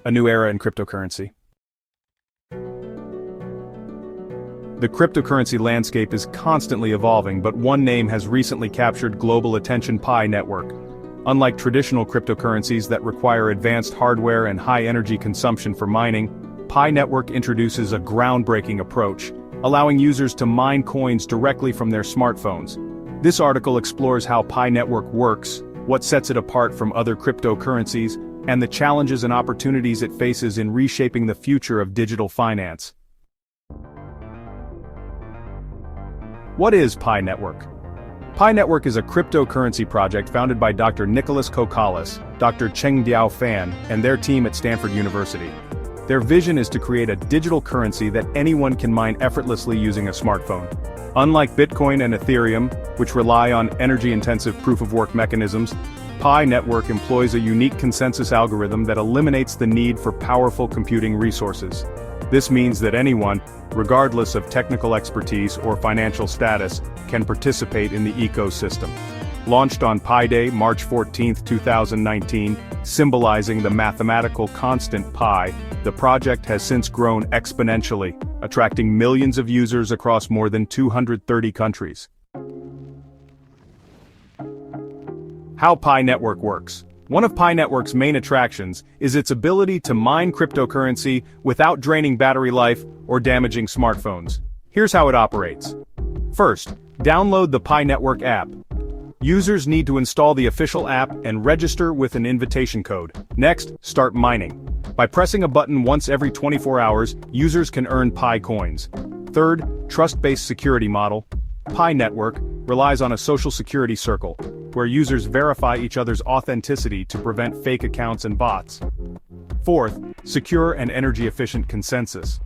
A new era in cryptocurrency. The cryptocurrency landscape is constantly evolving, but one name has recently captured global attention: PiNetwork. Unlike traditional cryptocurrencies that require advanced hardware and high energy consumption for mining, PiNetwork introduces a groundbreaking approach, allowing users to mine coins directly from their smartphones. This article explores how PiNetwork works, what sets it apart from other cryptocurrencies, and the challenges and opportunities it faces in reshaping the future of digital finance. What is PiNetwork? PiNetwork is a cryptocurrency project founded by Dr. Nicholas Kokalis, Dr. Chengdiao Fan, and their team at Stanford University. Their vision is to create a digital currency that anyone can mine effortlessly using a smartphone. Unlike Bitcoin and Ethereum, which rely on energy-intensive proof-of-work mechanisms, PiNetwork employs a unique consensus algorithm that eliminates the need for powerful computing resources. This means that anyone, regardless of technical expertise or financial status, can participate in the ecosystem. Launched on Pi Day, March 14, 2019, symbolizing the mathematical constant pi, the project has since grown exponentially, attracting millions of users across more than 230 countries. How PiNetwork works. One of PiNetwork's main attractions is its ability to mine cryptocurrency without draining battery life or damaging smartphones. Here's how it operates. First, download the PiNetwork app. Users need to install the official app and register with an invitation code. Next, start mining. By pressing a button once every 24 hours, users can earn Pi coins. Third, trust-based security model. PiNetwork relies on a social security circle, where users verify each other's authenticity to prevent fake accounts and bots. Fourth, secure and energy-efficient consensus.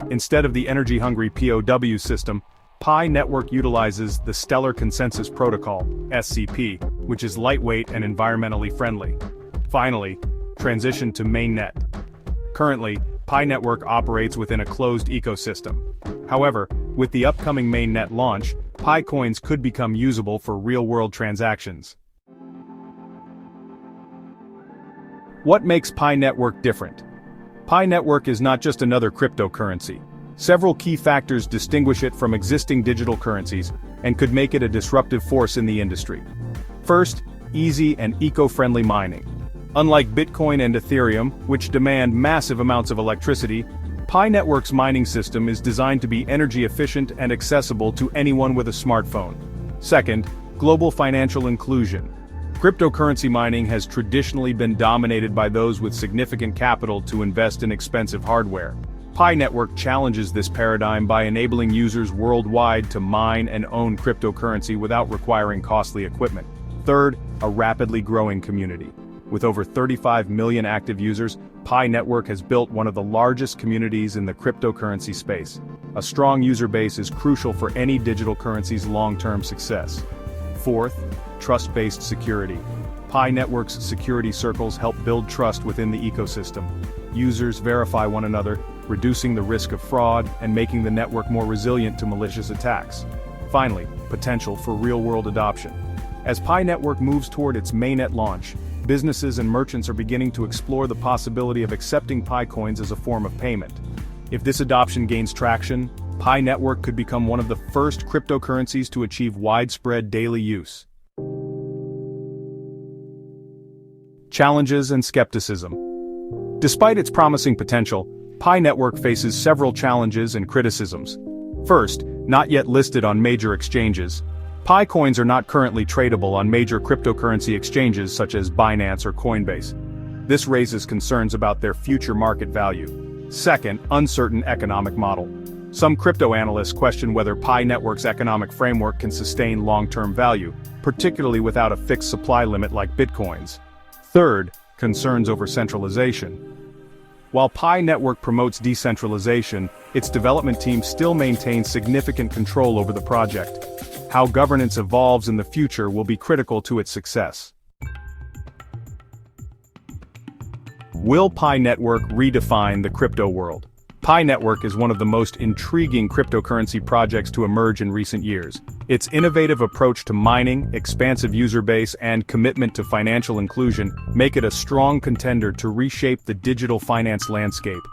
Instead of the energy-hungry POW system, PiNetwork utilizes the Stellar Consensus Protocol, SCP, which is lightweight and environmentally friendly. Finally, transition to Mainnet. Currently, PiNetwork operates within a closed ecosystem. However, with the upcoming Mainnet launch, Pi coins could become usable for real-world transactions. What makes PiNetwork different? PiNetwork is not just another cryptocurrency. Several key factors distinguish it from existing digital currencies and could make it a disruptive force in the industry. First, easy and eco-friendly mining. Unlike Bitcoin and Ethereum, which demand massive amounts of electricity, PiNetwork's mining system is designed to be energy efficient and accessible to anyone with a smartphone. Second, global financial inclusion. Cryptocurrency mining has traditionally been dominated by those with significant capital to invest in expensive hardware. PiNetwork challenges this paradigm by enabling users worldwide to mine and own cryptocurrency without requiring costly equipment. Third, a rapidly growing community. With over 35 million active users, PiNetwork has built one of the largest communities in the cryptocurrency space. A strong user base is crucial for any digital currency's long-term success. Fourth, trust-based security. PiNetwork's security circles help build trust within the ecosystem. Users verify one another, reducing the risk of fraud and making the network more resilient to malicious attacks. Finally, potential for real-world adoption. As PiNetwork moves toward its Mainnet launch, businesses and merchants are beginning to explore the possibility of accepting Pi coins as a form of payment. If this adoption gains traction, PiNetwork could become one of the first cryptocurrencies to achieve widespread daily use. Challenges and skepticism. Despite its promising potential, PiNetwork faces several challenges and criticisms. First, not yet listed on major exchanges. Pi coins are not currently tradable on major cryptocurrency exchanges such as Binance or Coinbase. This raises concerns about their future market value. Second, uncertain economic model. Some crypto analysts question whether PiNetwork's economic framework can sustain long-term value, particularly without a fixed supply limit like Bitcoin's. Third, concerns over centralization. While PiNetwork promotes decentralization, its development team still maintains significant control over the project. How governance evolves in the future will be critical to its success. Will PiNetwork redefine the crypto world? PiNetwork is one of the most intriguing cryptocurrency projects to emerge in recent years. Its innovative approach to mining, expansive user base, and commitment to financial inclusion make it a strong contender to reshape the digital finance landscape.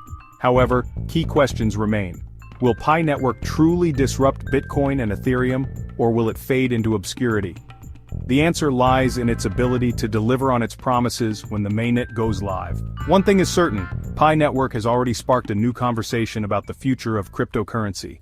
However, key questions remain. Will PiNetwork truly disrupt Bitcoin and Ethereum, or will it fade into obscurity? The answer lies in its ability to deliver on its promises when the Mainnet goes live. One thing is certain, PiNetwork has already sparked a new conversation about the future of cryptocurrency.